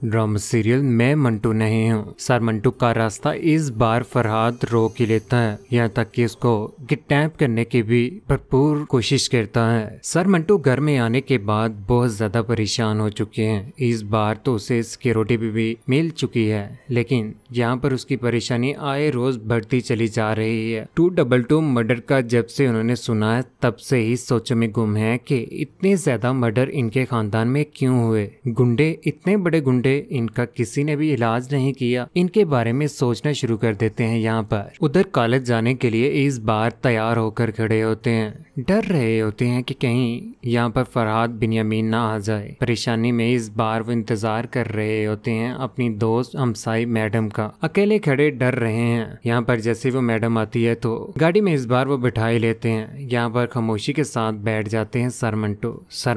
Drama serial मैं मंटू नहीं हूँ। सर मंटू का रास्ता इस बार फरहाद रोक ही लेता है, यहाँ तक कि उसको किडनैप करने की भी भरपूर कोशिश करता है। सर मंटू घर में आने के बाद बहुत ज्यादा परेशान हो चुके हैं। इस बार तो उसे सिक्योरिटी भी मिल चुकी है, लेकिन यहाँ पर उसकी परेशानी आए रोज बढ़ती चली जा रही है। 222 मर्डर का जब से उन्होंने सुना है तब से ही सोचों में गुम है कि इतने ज्यादा मर्डर इनके खानदान में क्यों हुए। गुंडे, इतने बड़े गुंडे, इनका किसी ने भी इलाज नहीं किया। इनके बारे में सोचना शुरू कर देते हैं। यहाँ पर उधर कॉलेज जाने के लिए इस बार तैयार होकर खड़े होते हैं, डर रहे होते हैं कि कहीं यहाँ पर फरहाद बिन्यामीन ना आ जाए। परेशानी में इस बार वो इंतजार कर रहे होते हैं अपनी दोस्त हमसाई मैडम का। अकेले खड़े डर रहे हैं। यहाँ पर जैसे वो मैडम आती है तो गाड़ी में इस बार वो बिठा ही लेते हैं। यहाँ पर खामोशी के साथ बैठ जाते हैं सर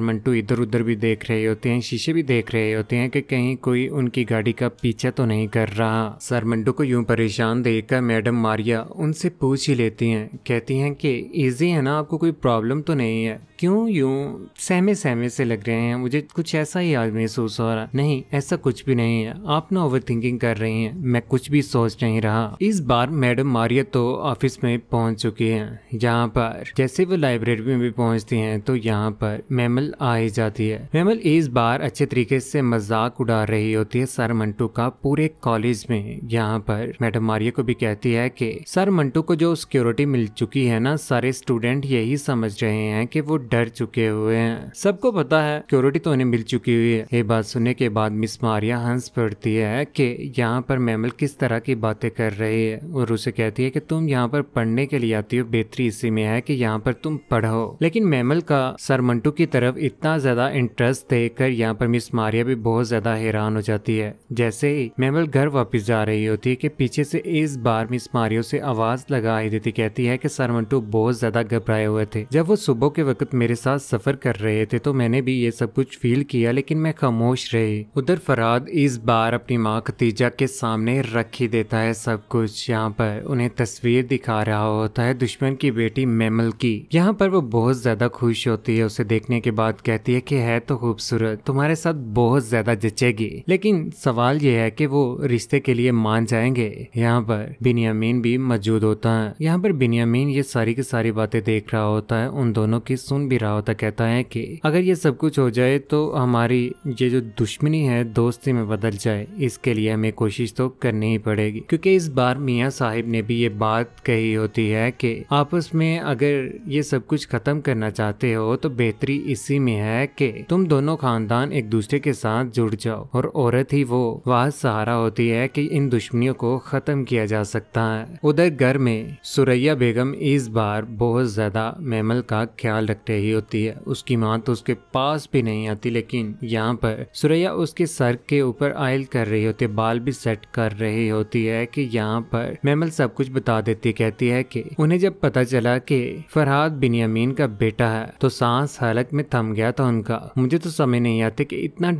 मंटू इधर उधर भी देख रहे होते हैं, शीशे भी देख रहे होते हैं कि कहीं कोई उनकी गाड़ी का पीछा तो नहीं कर रहा। सर मंटू को यूं परेशान देखकर मैडम मारिया उनसे पूछ ही लेती हैं। कहती हैं कि इजी है ना, आपको कोई प्रॉब्लम तो नहीं है? क्यों यूं सहमे सहमे से लग रहे हैं? मुझे कुछ ऐसा ही आज महसूस हो रहा। नहीं, ऐसा कुछ भी नहीं है, आप ना ओवर थिंकिंग कर रही हैं, मैं कुछ भी सोच नहीं रहा। इस बार मैडम मारिया तो ऑफिस में पहुंच चुकी हैं। यहाँ पर जैसे वो लाइब्रेरी में भी पहुंचती हैं तो यहाँ पर मेमल आ ही जाती है। मेमल इस बार अच्छे तरीके से मजाक उड़ा रही होती है सर मंटू का पूरे कॉलेज में। यहाँ पर मैडम मारिया को भी कहती है कि सर मंटू को जो सिक्योरिटी मिल चुकी है ना, सारे स्टूडेंट यही समझ रहे हैं कि वो डर चुके हुए हैं। सबको पता है सिक्योरिटी तो उन्हें मिल चुकी हुई है। ये बात सुनने के बाद मिस मारिया हंस पड़ती है कि यहाँ पर मेमल किस तरह की बातें कर रही है और उसे कहती है कि तुम यहाँ पर पढ़ने के लिए आती हो, बेहतरी इसी में है कि यहाँ पर तुम पढ़ो। लेकिन मेमल का सर मंटू की तरफ इतना ज्यादा इंटरेस्ट देखकर यहाँ पर मिस मारिया भी बहुत ज्यादा हैरान हो जाती है। जैसे ही मेमल घर वापस जा रही होती है कि पीछे से इस बार मिस मारियो से आवाज लगा ही देती। कहती है कि सर मंटू बहुत ज्यादा घबराए हुए थे। जब वो सुबह के वक्त मेरे साथ सफर कर रहे थे तो मैंने भी ये सब कुछ फील किया, लेकिन मैं खामोश रही। उधर फरहाद इस बार अपनी माँ खतीजा के सामने रख ही देता है सब कुछ। यहाँ पर उन्हें तस्वीर दिखा रहा होता है दुश्मन की बेटी मेमल की। यहाँ पर वो बहुत ज्यादा खुश होती है। उसे देखने के बाद कहती है कि है तो खूबसूरत, तुम्हारे साथ बहुत ज्यादा जचेगी, लेकिन सवाल ये है कि वो रिश्ते के लिए मान जाएंगे। यहाँ पर बिन्यामीन भी मौजूद होता है। यहाँ पर बिन्यामीन ये सारी की सारी बातें देख रहा होता है, उन दोनों की सुन भी रहा होता। कहता है कि अगर ये सब कुछ हो जाए तो हमारी ये जो दुश्मनी है दोस्ती में बदल जाए, इसके लिए हमें कोशिश तो करनी ही पड़ेगी। क्योंकि इस बार मियाँ साहिब ने भी ये बात कही होती है कि आपस में अगर ये सब कुछ खत्म करना चाहते हो तो बेहतरी इसी में है कि तुम दोनों खानदान एक दूसरे के साथ जुड़ जाओ, और औरत ही वो वाह सहारा होती है कि इन दुश्मनियों को खत्म किया जा सकता है। उधर घर में सुरैया बेगम इस बार बहुत ज्यादा मेमल का ख्याल रख रही होती है। उसकी माँ तो उसके पास भी नहीं आती, लेकिन यहाँ पर सुरैया उसके सर के ऊपर आयल कर रही होती है, बाल भी सेट कर रही होती है कि यहाँ पर मेमल सब कुछ बता देती। कहती है कि उन्हें जब पता चला कि फरहाद बिन्यामीन का बेटा है तो सांस हलक में थम गया था उनका। मुझे तो समझ नहीं आती कि इतना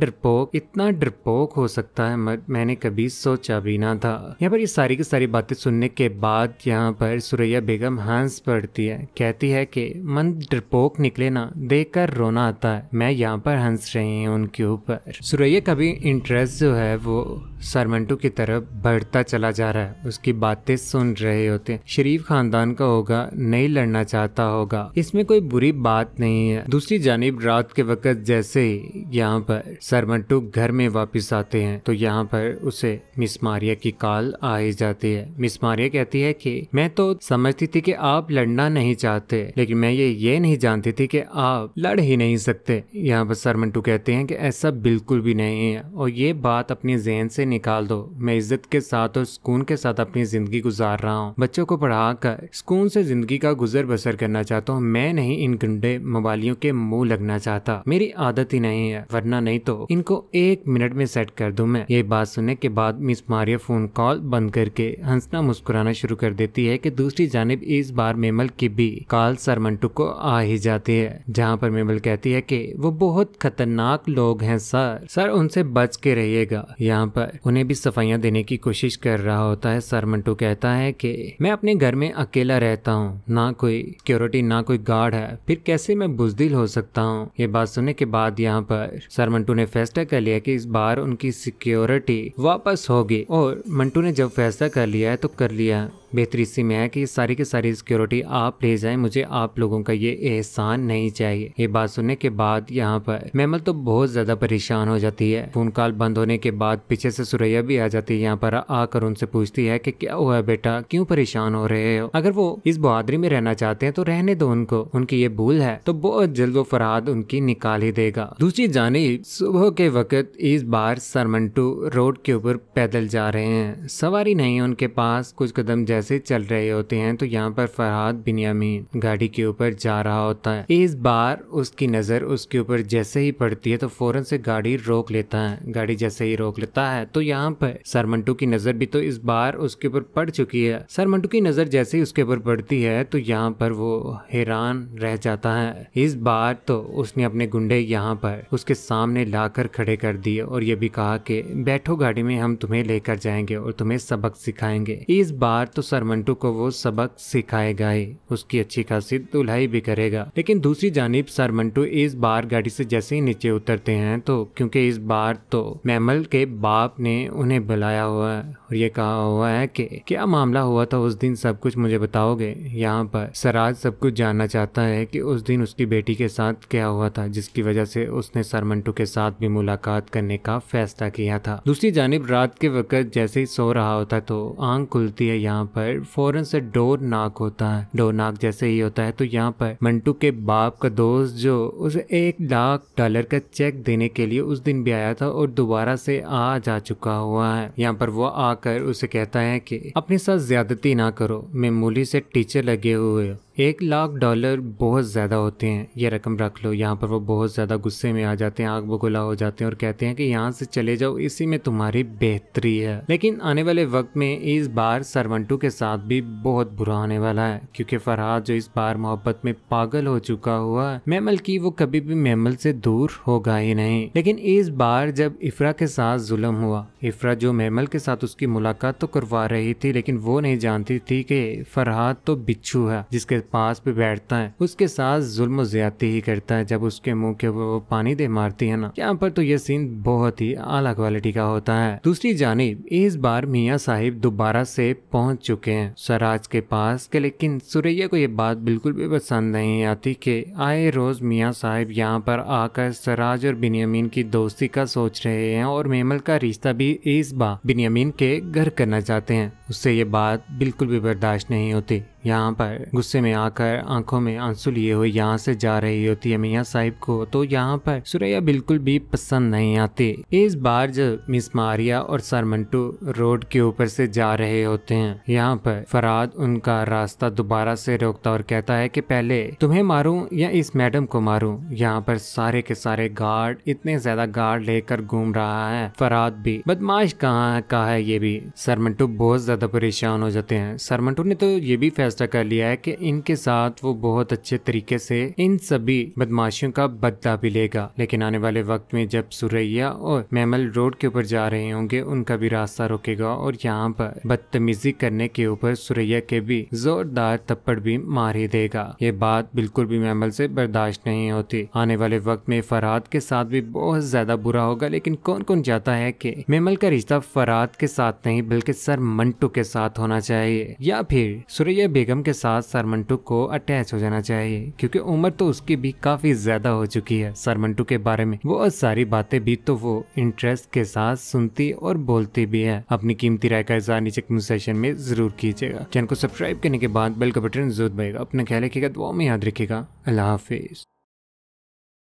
डरपोक हो सकता है, मैंने कभी सोचा भी ना था। यहाँ पर ये सारी की सारी बातें सुनने के बाद यहाँ पर सुरैया बेगम हंस पड़ती है। कहती है कि मन डरपोक निकले ना, देखकर रोना आता है। मैं यहाँ पर हंस रही हूँ उनके ऊपर। सुरैया का भी इंटरेस्ट जो है वो सर मंटू की तरफ बढ़ता चला जा रहा है। उसकी बातें सुन रहे होते हैं। शरीफ खानदान का होगा, नहीं लड़ना चाहता होगा, इसमें कोई बुरी बात नहीं है। दूसरी जानिब रात के वक्त जैसे ही यहाँ पर सर मंटू घर में वापस आते हैं तो यहाँ पर उसे मिस मारिया की कॉल आ ही जाती है। मिस मारिया कहती है कि मैं तो समझती थी कि आप लड़ना नहीं चाहते, लेकिन मैं ये नहीं जानती थी कि आप लड़ ही नहीं सकते। यहाँ पर सर मंटू कहते हैं कि ऐसा बिल्कुल भी नहीं है, और ये बात अपने ज़हन से निकाल दो। मैं इज्जत के साथ और सुकून के साथ अपनी जिंदगी गुजार रहा हूँ। बच्चों को पढ़ाकर सुकून से जिंदगी का गुजर बसर करना चाहता हूँ। मैं नहीं इन गुंडे मवालियों के मुंह लगना चाहता, मेरी आदत ही नहीं है, वरना नहीं तो इनको 1 मिनट में सेट कर दूं मैं। ये बात सुनने के बाद मिस मारिया फोन कॉल बंद करके हंसना मुस्कुराना शुरू कर देती है कि दूसरी जानिब इस बार मेमल की भी कॉल सर मंटू को आ ही जाती जाती है, जहाँ पर मेमल कहती है कि वो बहुत खतरनाक लोग हैं सर उनसे बच के रहिएगा। यहाँ पर उन्हें भी सफाइयाँ देने की कोशिश कर रहा होता है। सर मंटू कहता है कि मैं अपने घर में अकेला रहता हूँ, ना कोई सिक्योरिटी ना कोई गार्ड है, फिर कैसे मैं बुजदिल हो सकता हूँ। ये बात सुनने के बाद यहाँ पर सर मंटू ने फैसला कर लिया कि इस बार उनकी सिक्योरिटी वापस होगी, और मंटू ने जब फैसला कर लिया है तो कर लिया। बेहतरी इसी में है कि सारी की सारी सिक्योरिटी आप ले जाएं, मुझे आप लोगों का ये एहसान नहीं चाहिए। ये बात सुनने के बाद यहाँ पर मेमल तो बहुत ज्यादा परेशान हो जाती है। फोन कॉल बंद होने के बाद पीछे से सुरैया भी आ जाती है। यहाँ पर आकर उनसे पूछती है कि क्या हुआ बेटा, क्यों परेशान हो रहे हो? अगर वो इस बहादुरी में रहना चाहते हैं तो रहने दो उनको, उनकी ये भूल है तो बहुत जल्द वो फरहाद उनकी निकाल ही देगा। दूसरी जानिब सुबह के वक्त इस बार सर मंटू रोड के ऊपर पैदल जा रहे हैं, सवारी नहीं है उनके पास। कुछ कदम जैसे चल रहे होते हैं तो यहाँ पर फरहाद बिन्यामीन गाड़ी के ऊपर जा रहा होता है। इस बार उसकी नजर उसके ऊपर जैसे ही पड़ती है तो फौरन से गाड़ी रोक लेता है। गाड़ी जैसे ही रोक लेता है तो यहाँ पर सर मंटू की नजर भी तो इस बार उसके ऊपर पड़ चुकी है। सर मंटू की नजर जैसे ही उसके ऊपर पड़ती है तो यहाँ पर वो हैरान रह जाता है। इस बार तो उसने अपने गुंडे यहाँ पर उसके सामने लाकर खड़े कर दिए और ये भी कहा कि बैठो गाड़ी में, हम तुम्हें लेकर जाएंगे और तुम्हें सबक सिखाएंगे। इस बार तो सर मंटू को वो सबक सिखाएगा ही, उसकी अच्छी खासी धुलाई भी करेगा। लेकिन दूसरी जानिब सर मंटू इस बार गाड़ी से जैसे ही नीचे उतरते हैं तो क्योंकि इस बार तो मेमल के बाप ने उन्हें बुलाया हुआ है और ये कहा हुआ है कि क्या मामला हुआ था उस दिन, सब कुछ मुझे बताओगे। यहाँ पर सराज सब कुछ जानना चाहता है कि उस दिन उसकी बेटी के साथ क्या हुआ था जिसकी वजह से उसने सर मंटू के साथ भी मुलाकात करने का फैसला किया था। दूसरी जानिब रात के वक्त जैसे ही सो रहा होता है तो आंख खुलती है। यहाँ पर फौरन से डोर नॉक होता है। डोर नॉक जैसे ही होता है तो यहाँ पर मंटू के बाप का दोस्त जो उसे $1,00,000 का चेक देने के लिए उस दिन भी आया था और दोबारा से आ जा चुका हुआ है। यहाँ पर वो आकर उसे कहता है कि अपने साथ ज्यादती ना करो, मामूली से टीचर लगे हुए हो, $1,00,000 बहुत ज्यादा होते हैं, ये रकम रख लो। यहाँ पर वो बहुत ज्यादा गुस्से में आ जाते हैं, आग बगुला हो जाते हैं और कहते हैं कि यहाँ से चले जाओ, इसी में तुम्हारी बेहतरी है। लेकिन आने वाले वक्त में इस बार सर मंटू के साथ भी बहुत बुरा होने वाला है, क्योंकि फरहाद जो इस बार मोहब्बत में पागल हो चुका हुआ है मेमल की, वो कभी भी मेमल से दूर होगा ही नहीं। लेकिन इस बार जब इफ्रा के साथ जुल्म हुआ, इफ्रा जो मेमल के साथ उसकी मुलाकात तो करवा रही थी लेकिन वो नहीं जानती थी कि फरहाद तो बिच्छू है जिसके पास पे बैठता है, उसके साथ जुल्म ज्यादती ही करता है। जब उसके मुंह के वो पानी दे मारती है ना, यहाँ पर तो ये सीन बहुत ही आला क्वालिटी का होता है। दूसरी जानिब इस बार मियाँ साहिब दोबारा से पहुंच चुके हैं सराज के पास के, लेकिन सुरैया को ये बात बिल्कुल भी पसंद नहीं आती कि आए रोज मियाँ साहिब यहाँ पर आकर सराज और बिन्यामीन की दोस्ती का सोच रहे हैं और मेमल का रिश्ता भी इस बार बिन्यामीन के घर करना चाहते हैं। उससे ये बात बिल्कुल भी बर्दाश्त नहीं होती। यहाँ पर गुस्से में आकर आंखों में आंसू लिए हुए यहाँ से जा रही होती है मियाँ साहिब को, तो यहाँ पर सुरैया बिल्कुल भी पसंद नहीं आती। इस बार जब मिस मारिया और सर मंटू रोड के ऊपर से जा रहे होते हैं, यहाँ पर फरहाद उनका रास्ता दोबारा से रोकता और कहता है कि पहले तुम्हें मारूं या इस मैडम को मारूं। यहाँ पर सारे के सारे गार्ड, इतने ज्यादा गार्ड लेकर घूम रहा है। फरहाद भी बदमाश कहाँ का है ये भी। सर मंटू बहुत ज्यादा परेशान हो जाते हैं। सर मंटू ने तो ये भी फैसला कर लिया है कि इनके साथ वो बहुत अच्छे तरीके से इन सभी बदमाशियों का बदला भी लेगा। लेकिन आने वाले वक्त में जब सुरैया और मेमल रोड के ऊपर जा रहे होंगे, उनका भी रास्ता रोकेगा और यहाँ पर बदतमीजी करने के ऊपर सुरैया के भी जोरदार थप्पड़ भी मार ही देगा। ये बात बिल्कुल भी मेमल से बर्दाश्त नहीं होती। आने वाले वक्त में फरहाद के साथ भी बहुत ज्यादा बुरा होगा, लेकिन कौन कौन चाहता है कि मेमल का रिश्ता फरहाद के साथ नहीं बल्कि सर मंटू के साथ होना चाहिए, या फिर सुरैया बेगम के साथ सर मंटू को अटैच हो जाना चाहिए, क्योंकि उम्र तो उसकी भी काफी ज्यादा हो चुकी है। सर मंटू के बारे में बहुत सारी बातें भी तो वो इंटरेस्ट के साथ सुनती और बोलती भी है। अपनी कीमती राय का इज़हार नीचे कमेंट सेक्शन में जरूर कीजिएगा। चैनल को सब्सक्राइब करने के बाद बेल का बटन जरूर दबाइएगा। अपना ख्याल रखिएगा, दुआ में याद रखिएगा। अल्लाह हाफिज।